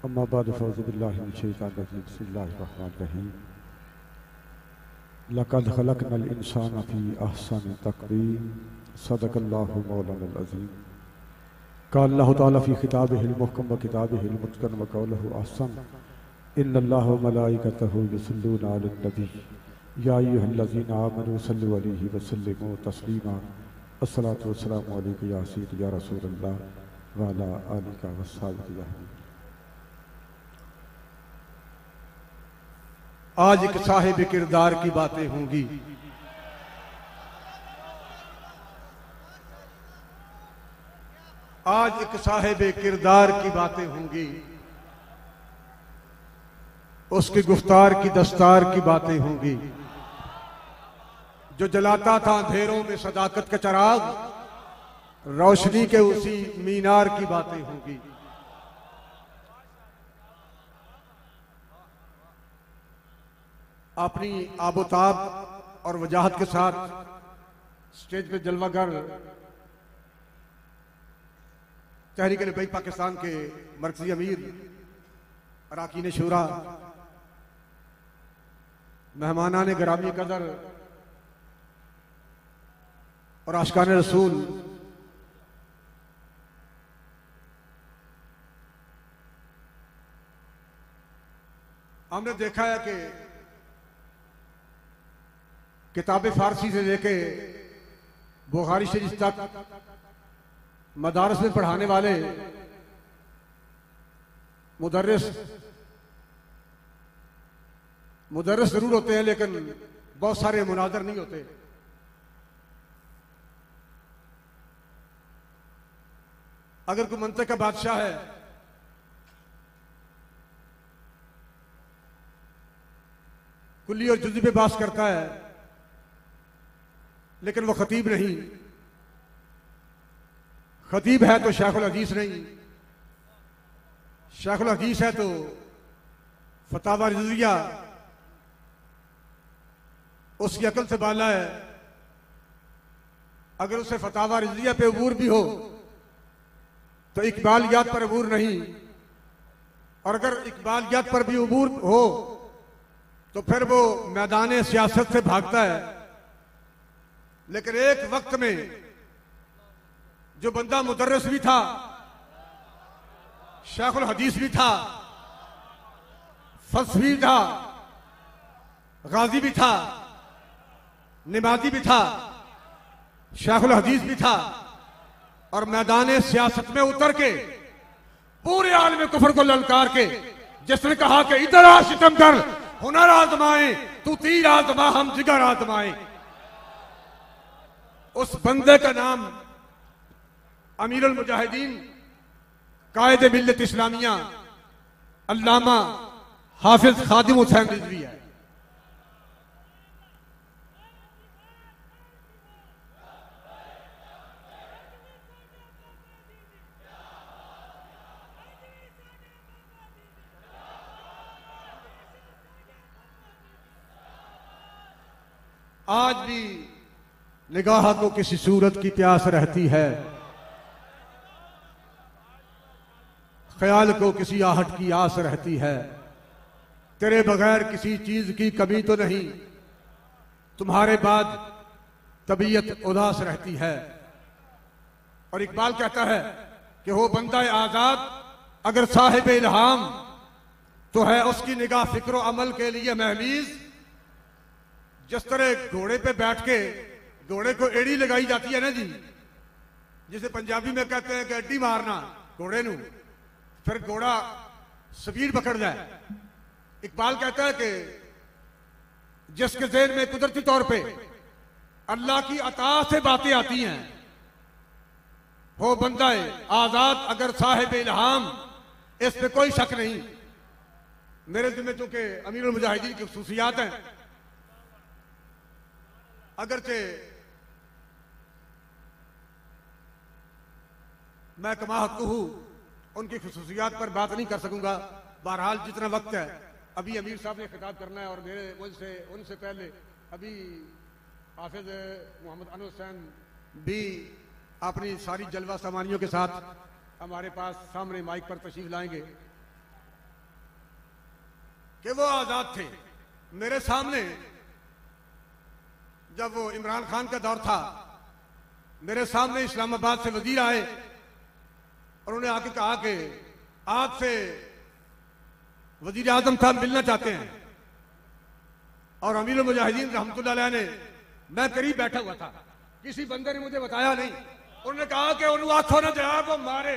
अम्मा बाद फ़ौज़ु बिल्लाहि मिनश शैतानिर रजीम बिस्मिल्लाहिर रहमानिर रहीम लक़द ख़लक़नल इंसाना फ़ी अहसनि तक़वीम सदक़ल्लाहु मौलानाल अज़ीम क़ाल अल्लाहु तआला फ़ी किताबिहिल मुहकम व किताबिहिल मुतक़न व क़ौलुहु अहसन इन्नल्लाहा व मलाइकतहु युसल्लूना अलन नबी या अय्युहल्लज़ीना आमनू सल्लु अलैहि व सल्लिमू तस्लीमा अस्सलातु वस्सलामु अलैका या सय्यदी या रसूलल्लाह व अला आलिका व अस्हाबिका या हबीब। आज एक साहिब किरदार की बातें होंगी। आज एक साहिब किरदार की बातें होंगी, उसकी गुफ्तार की दस्तार की बातें होंगी। जो जलाता था अंधेरों में सदाकत का चिराग, रोशनी के उसी मीनार की बातें होंगी। अपनी आबोताब और वजाहत के साथ स्टेज पे जलवागर तहरीक-ए-लिब्बई पाकिस्तान के मरकजी अमीर अरकान शूरा, मेहमानान गिरामी कदर और आशिकान रसूल, हमने देखा है कि किताब फारसी से लेके बुखारी शरीफ तक मदारस में पढ़ाने वाले मुदर्रिस जरूर होते हैं, लेकिन बहुत सारे मुनाजर नहीं होते। अगर कोई मंतक का बादशाह है, कुल्ली और जुज़ी पे बात करता है, लेकिन वो खतीब नहीं। खतीब है तो शेखुल हदीस नहीं, शेखुल हदीस है तो फतावा रिज़विया उसकी अकल से बाला है। अगर उसे फतावा रिज़विया पे अबूर भी हो तो इकबालियात पर अबूर नहीं, और अगर इकबालियात पर भी अबूर हो तो फिर वो मैदान सियासत से भागता है। लेकिन एक वक्त में जो बंदा मुदर्रिस भी था, शेखुल हदीस भी था, फलसफी था, गाजी भी था, नमाजी भी था, शेखुल हदीस भी था, और मैदान सियासत में उतर के पूरे आलम कुफर को ललकार के जिसने कहा कि इधर आ सितमगर, हुनर आजमाए, तू तीर आजमा, हम जिगर आजमाए, उस बंदे का नाम अमीरुल मुजाहिदीन कायदे मिल्लत इस्लामिया अल्लामा हाफिज खादिम हुसैन रिजवी है। आज भी निगाह को किसी सूरत की प्यास रहती है, ख्याल को किसी आहट की आस रहती है। तेरे बगैर किसी चीज की कमी तो नहीं, तुम्हारे बाद तबीयत उदास रहती है। और इकबाल कहता है कि हो बंदा आजाद अगर साहिब इल्हाम, तो है उसकी निगाह फिक्र अमल के लिए महमीज। जिस तरह घोड़े पे बैठ के घोड़े को एड़ी लगाई जाती है ना जी, जिसे पंजाबी में कहते हैं कि अड्डी मारना घोड़े नू, फिर घोड़ा स्पीड पकड़ जाए। इकबाल कहता है कि जिसके ज़हन में कुदरती तौर पे अल्लाह की अता से बातें आती हैं, हो बंदा आजाद अगर साहिब इल्हाम, इस पे कोई शक नहीं। मेरे जिम्मे चूंकि अमीरुल मुजाहिदीन की खुसूसियात हैं, अगरचे मैं कमा हकू हूं, उनकी खुसूसियात पर बात नहीं कर सकूंगा। बहरहाल जितना वक्त है, अभी अमीर साहब ने खिताब करना है, और मेरे उनसे पहले अभी हाफिज मोहम्मद अनवर हुसैन भी अपनी सारी जलवा सामानियों के साथ हमारे पास सामने माइक पर तशरीफ लाएंगे। कि वो आजाद थे। मेरे सामने जब वो इमरान खान का दौर था, मेरे सामने इस्लामाबाद से वजीर आए और उन्होंने आके कहा कि आपसे वजीर आजम साहब मिलना चाहते हैं। और अमीर मुजाहिदीन रहमतुल्लाह अलैह ने, मैं करीब बैठा हुआ था, किसी बंदे ने मुझे बताया नहीं, उन्होंने कहा कि उन आंखों ने जवाब वो मारे,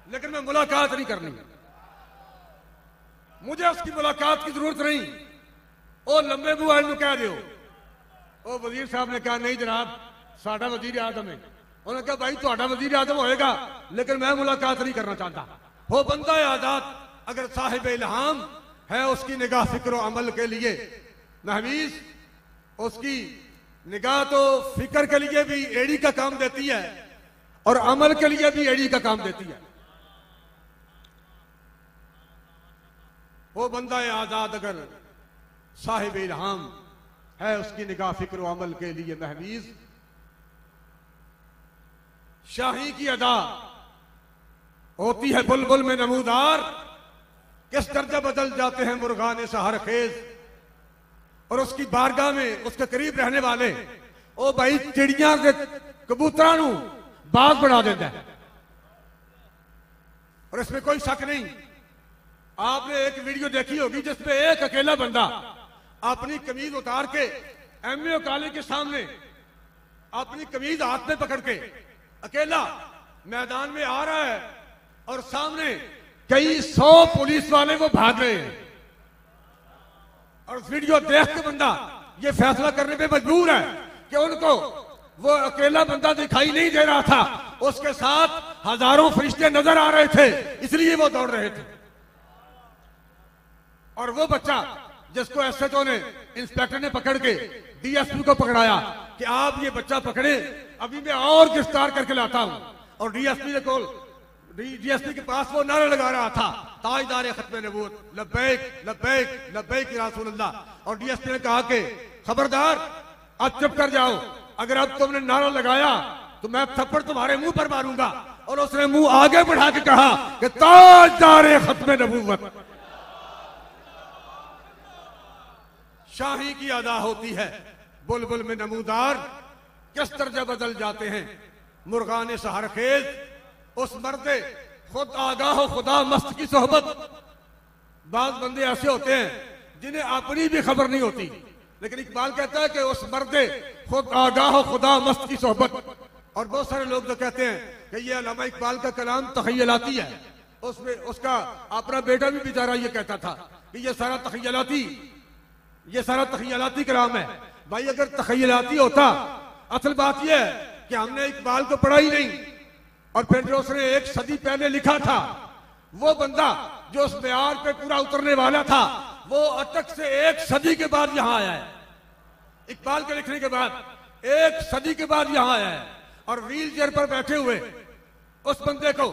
लेकिन मैं मुलाकात नहीं करनी, मुझे उसकी मुलाकात की जरूरत नहीं। ओ लंबे बुआ नु कह दियो। ओ वजीर साहब ने कहा नहीं जनाब, साडा वजीर आजम है। उन्होंने कहा भाई तुहाडा वजीर आजम होएगा, लेकिन मैं मुलाकात नहीं करना चाहता। वो बंदा है आजाद, अगर साहिब इल्हाम है, उसकी निगाह फिक्र अमल के लिए महवीज, उसकी निगाह तो फिक्र के लिए भी एड़ी का काम देती है और अमल के लिए भी एड़ी का काम देती है। वो बंदा है आजाद, अगर साहिब इल्हाम है, उसकी निगाह फिक्र अमल के लिए महवीज। शाही की अदा होती है बुलबुल में नमूदार, किस दर्जा बदल जाते हैं मुर्गाने सहर खेज। और उसकी बारगाह में उसके करीब रहने वाले, ओ भाई चिड़िया के कबूतरां नू बाज बना देता है। और इसमें कोई शक नहीं, आपने एक वीडियो देखी होगी जिसमें एक अकेला बंदा अपनी कमीज उतार के एमए कॉलेज के सामने अपनी कमीज हाथ में पकड़ के अकेला मैदान में आ रहा है और सामने कई 100 पुलिस वाले वो भाग रहे हैं। और वीडियो देख के बंदा ये फैसला करने पे मजबूर है कि उनको वो अकेला बंदा दिखाई नहीं दे रहा था, उसके साथ हजारों फरिश्ते नजर आ रहे थे, इसलिए वो दौड़ रहे थे। और वो बच्चा जिसको एसएचओ ने, इंस्पेक्टर ने पकड़ के डीएसपी को पकड़ाया कि आप ये बच्चा पकड़े, अभी मैं और गिरफ्तार करके लाता हूं। और डीएसपी के पास वो नारा लगा रहा था, ताजदार खत्म नबूवत लब्बैक लब्बैक लब्बैक या रसूल अल्लाह। और डीएसपी ने कहा कि खबरदार, अब चुप कर जाओ, अगर अब तुमने नारा लगाया तो मैं थप्पड़ तुम्हारे मुंह पर मारूंगा। और उसने मुंह आगे बढ़ा के कहा कि ताजदार खत्म नबूवत। शाही की अदा होती है बुलबुल में नमूदार, किस दर्जा बदल जाते हैं मुर्गाने सहर खेज। उस मर्दे खुद आगाह खुदा मस्त की सोहबत। बाज बंदे ऐसे होते हैं जिन्हें अपनी भी खबर नहीं होती, लेकिन इकबाल कहता है कि उस मर्दे खुद आगाह खुदा मस्त की सोहबत। और बहुत सारे लोग तो कहते हैं कि ये अल्लामा इकबाल का कलाम तखयलाती है, उसमें उसका अपना बेटा भी बेचारा ये कहता था कि ये सारा तखयलाती कलाम है। भाई अगर तखयलाती होता, असल बात यह है कि हमने इकबाल को पढ़ा ही नहीं, और फिर जो उसने 1 सदी पहले लिखा था, वो बंदा जो उस मेयार पे पूरा उतरने वाला था, वो अटक से 1 सदी के बाद यहां आया है। इकबाल के लिखने के बाद 1 सदी के बाद यहां आया है। और व्हील चेयर पर बैठे हुए उस बंदे को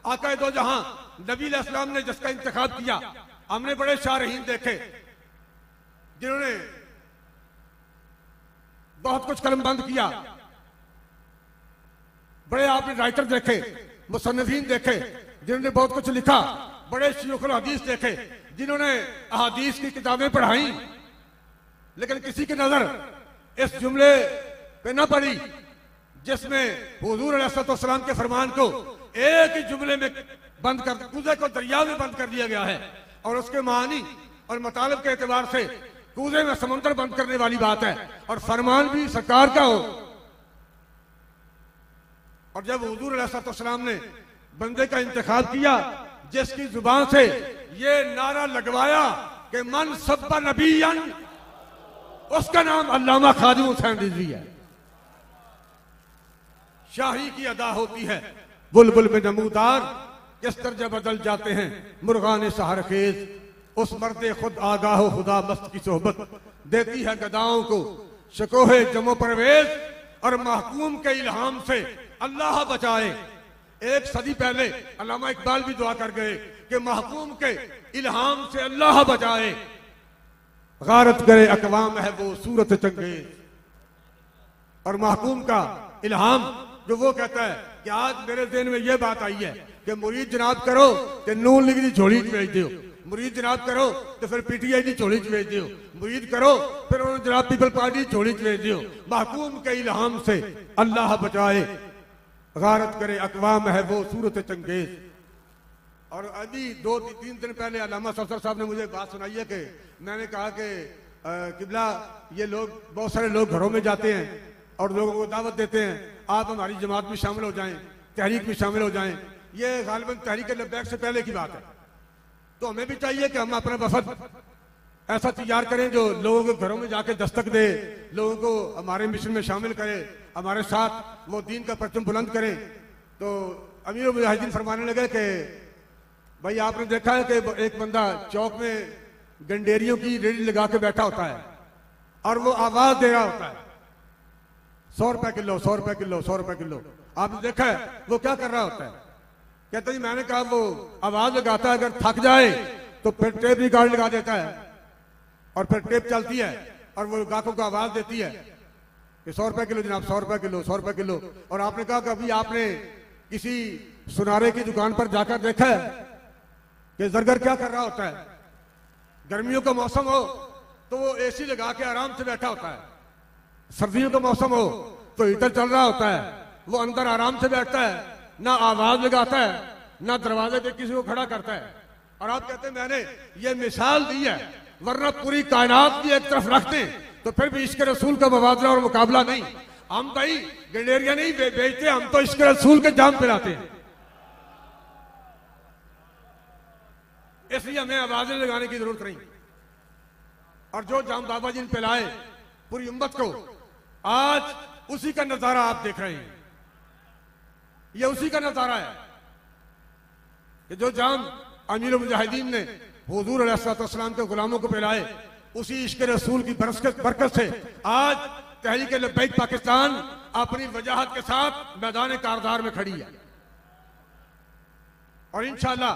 आका दो जहां नबी अलैहिस्सलाम ने जिसका इंतखाब किया। हमने बड़े शारहीन देखे जिन्होंने बहुत कुछ कलमबंद किया, बड़े आपने राइटर देखे, मुसन्निफीन देखे जिन्होंने बहुत कुछ लिखा, बड़े शयूखुल हदीस देखे जिन्होंने अहादीस की किताबें पढ़ाई, लेकिन किसी की नजर इस जुमले पे न पड़ी जिसमें हुजूर अलैहिस्सलाम के फरमान को एक ही जुमले में बंद कर, कूजे को दरिया में बंद कर दिया गया है। और उसके मानी और मतलब के एतबार से कूजे में समुद्र बंद करने वाली बात है, और फरमान भी सरकार का हो। और जब हुजूर अलैहिस्सलाम ने बंदे का इंतखाब किया जिसकी जुबान से ये नारा लगवाया कि मन सब्बा नबीयन, उसका नाम अल्लामा खादिम हुसैन रिजवी है। शाही की अदा होती है बुलबुल में नमूदार, किस दर्जा बदल जाते हैं मुर्गाने सहर खेज। उस मर्दे खुद आगाह खुदा मस्त की सोहबत देती है गदाओं को शकोहे जमो परवेज। और महकूम के इल्हाम से अल्लाह बचाए। 1 सदी पहले अल्लामा इकबाल भी दुआ कर गए कि महकूम के इल्हाम से अल्लाह बचाए। गारत करे अकवाम है वो सूरत चंगेज। और महकूम का इल्हाम जो वो कहता है कि आज मेरे ज़हन में ये बात आई है कि मुरीद जनाब करो कि नून लीग दी झोली भेज दो, मुरीद जनाब करो तो फिर पीटीआई की झोली च भेज दियो, मुरीद करो फिर उन्होंने जनाब पीपल पार्टी की झोली च भेज दियो। महकूम के इल्हाम से अल्लाह बचाए, गारत करे अकवाम है वो सूरत चंगेज। और अभी 2-3 दिन पहले अल्लामा सफदर साहब ने मुझे बात सुनाई है कि मैंने कहा कि किबला ये लोग, बहुत सारे लोग घरों में जाते हैं और लोगों को दावत देते हैं, आप हमारी जमात में शामिल हो जाएं, तहरीक में शामिल हो जाएं। ये गालिबन तहरीक लब्बैक से पहले की बात है। तो हमें भी चाहिए कि हम अपना वफद ऐसा तैयार करें जो लोगों के घरों में जाके दस्तक दे, लोगों को हमारे मिशन में शामिल करे, हमारे साथ वो दीन का परचम बुलंद करें। तो अमीर मुजाहिदीन फरमाने लगे कि भाई आपने देखा है कि एक बंदा चौक में गंडेरियों की रेडी लगा के बैठा होता है और वो आवाज दे रहा होता है 100 रुपए किलो, 100 रुपए किलो, 100 रुपए किलो। आपने देखा है वो क्या कर रहा होता है? कहते जी मैंने कहा वो आवाज लगाता है, अगर थक जाए तो फिर टेप रिकॉर्ड लगा देता है और फिर टेप चलती है और वो गाहकों को आवाज देती है कि 100 रुपए किलो जनाब, 100 रुपए किलो, 100 रुपए किलो। और आपने कहा कि अभी आपने किसी सुनारे की दुकान पर जाकर देखा है कि जरगर क्या कर रहा होता है? गर्मियों का मौसम हो तो वो एसी लगा के आराम से बैठा होता है, सर्दियों का मौसम हो तो हीटर चल रहा होता है, वो अंदर आराम से बैठता है, ना आवाज लगाता है, ना दरवाजे पे किसी को खड़ा करता है। और आप कहते हैं मैंने ये मिसाल दी है, वरना पूरी कायनात की एक तरफ रखते तो फिर भी इश्क रसूल का मुबादला और मुकाबला नहीं। हम भाई गंडेरिया नहीं बेचते, हम तो इश्क रसूल के जाम पिलाते हैं। इसलिए हमें आवाजें लगाने की जरूरत नहीं। और जो जाम बाबा जी ने पिलाए पूरी उम्मत को, आज उसी का नजारा आप देख रहे हैं। ये उसी का नजारा है कि जो जाम अमीर मुजाहिदीन ने हुजूर अलैहिस्सलाम के गुलामों को पिलाए, उसी इश्क रसूल की बरकत से आज तहरीक लब्बैक पाकिस्तान अपनी वजाहत के साथ मैदान कारदार में खड़ी है। और इंशाअल्लाह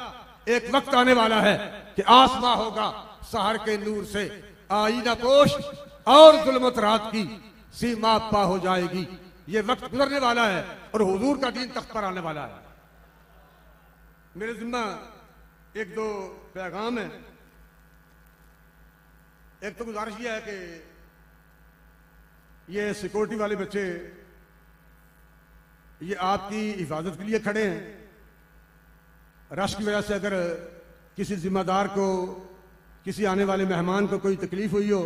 एक वक्त आने वाला है कि आसमां होगा सहर के नूर से, आईना पोश और जुल्मत रात की सीमा पा हो जाएगी। ये वक्त गुजरने वाला है और हुजूर का दीन तख्त पर आने वाला है। मेरे जिम्मा 1-2 पैगाम है। एक तो गुजारिश यह है कि ये सिक्योरिटी वाले बच्चे ये आपकी हिफाजत के लिए खड़े हैं। रश की वजह से अगर किसी जिम्मेदार को, किसी आने वाले मेहमान को कोई तकलीफ हुई हो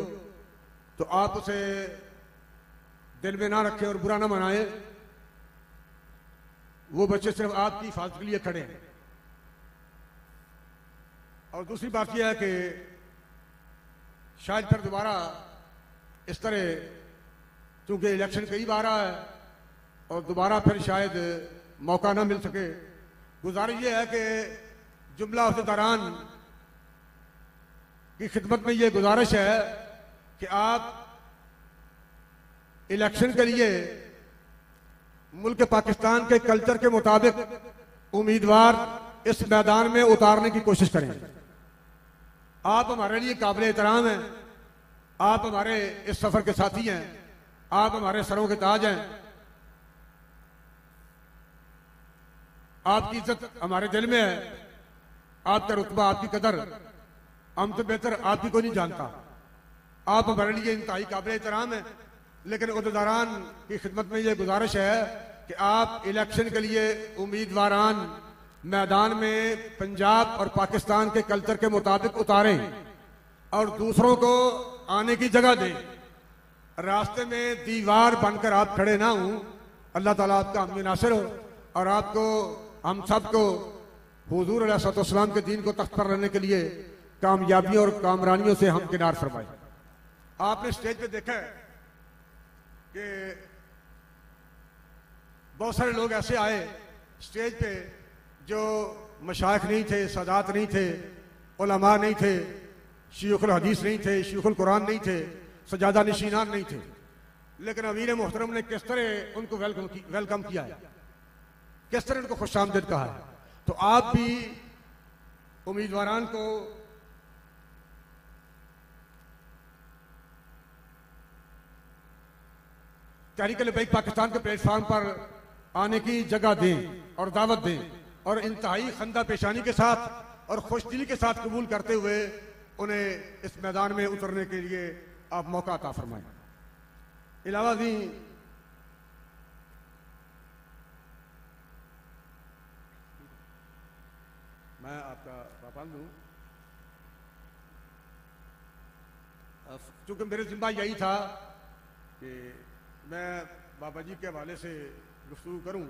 तो आप उसे दिल में ना रखें और बुरा ना मनाए। वो बच्चे सिर्फ आपकी हिफाजत के लिए खड़े हैं। और दूसरी बात यह है कि शायद फिर दोबारा इस तरह, चूंकि इलेक्शन कई बार आया है और दोबारा फिर शायद मौका ना मिल सके। गुजारिश ये है कि जुमला अहदेदारान की खिदमत में ये गुजारिश है कि आप इलेक्शन के लिए मुल्क पाकिस्तान के कल्चर के मुताबिक उम्मीदवार इस मैदान में उतारने की कोशिश करें। आप हमारे लिए काबिल एहतराम हैं, आप हमारे इस सफर के साथी हैं, आप हमारे सरों के ताज हैं। आपकी इज्जत हमारे दिल में है, आपका रुतबा, आपकी कदर हमसे बेहतर आपकी को नहीं जानता। आप हमारे लिए इंतहाई काबिल एहतराम है, लेकिन उहदेदारान की खिदमत में यह गुजारिश है कि आप इलेक्शन के लिए उम्मीदवारान मैदान में पंजाब और पाकिस्तान के कल्चर के मुताबिक उतारें और दूसरों को आने की जगह दें। रास्ते में दीवार बनकर आप खड़े ना हों। अल्लाह ताला आपका हामी नासिर हो और आपको, हम सबको हुजूर अलैहिस्सलाम के दीन को तख्त पर रहने के लिए कामयाबियों और कामरानियों से हम किनार फरमाए। आपने स्टेज पे देखा है कि बहुत सारे लोग ऐसे आए स्टेज पे जो मशाइख नहीं थे, सादात नहीं थे, उलमा नहीं थे, शयूखुल हदीस नहीं थे, शयूखुल कुरान नहीं थे, सजादा नशीनान नहीं थे, लेकिन अमीर मोहतरम ने किस तरह उनको वेलकम किया है, किस तरह उनको खुशामदीद कहा है। तो आप भी उम्मीदवारान को तहरीक लब्बैक पाकिस्तान के प्लेटफॉर्म पर आने की जगह दें और दावत दें और इंतहाई खंदा पेशानी के साथ और खुशदिली के साथ कबूल करते हुए उन्हें इस मैदान में उतरने के लिए आप मौका अता फरमाएं। इलावा जी मैं आपका पाबंद हूं, चूंकि मेरे जिम्मा यही था कि मैं बाबा जी के हवाले से गुफ्तगू करूं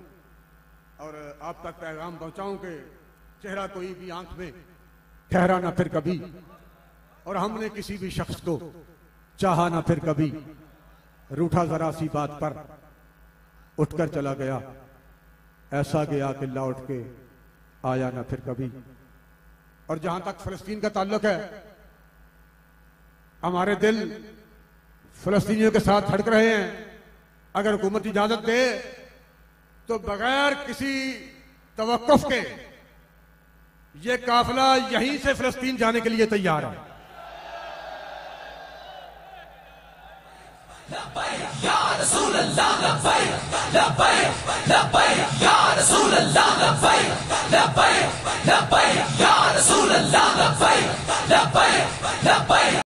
और आप तक पैगाम पहुंचाऊं कि चेहरा कोई भी आंख में ठहरा ना फिर कभी, और हमने किसी भी शख्स को चाहा ना फिर कभी, रूठा जरा सी बात पर उठकर चला गया, ऐसा गया कि लौट के आया ना फिर कभी। और जहां तक फिलिस्तीन का ताल्लुक है, हमारे दिल फिलिस्तीनियों के साथ धड़क रहे हैं। अगर हुकूमत इजाजत दे तो बगैर किसी तवक्कुफ के ये काफिला यहीं से फिलिस्तीन जाने के लिए तैयार है। या रसूल अल्लाह लब्बैक लब्बैक लब्बैक या रसूल अल्लाह लब्बैक लब्बैक लब्बैक या रसूल अल्लाह लब्बैक लब्बैक लब्बैक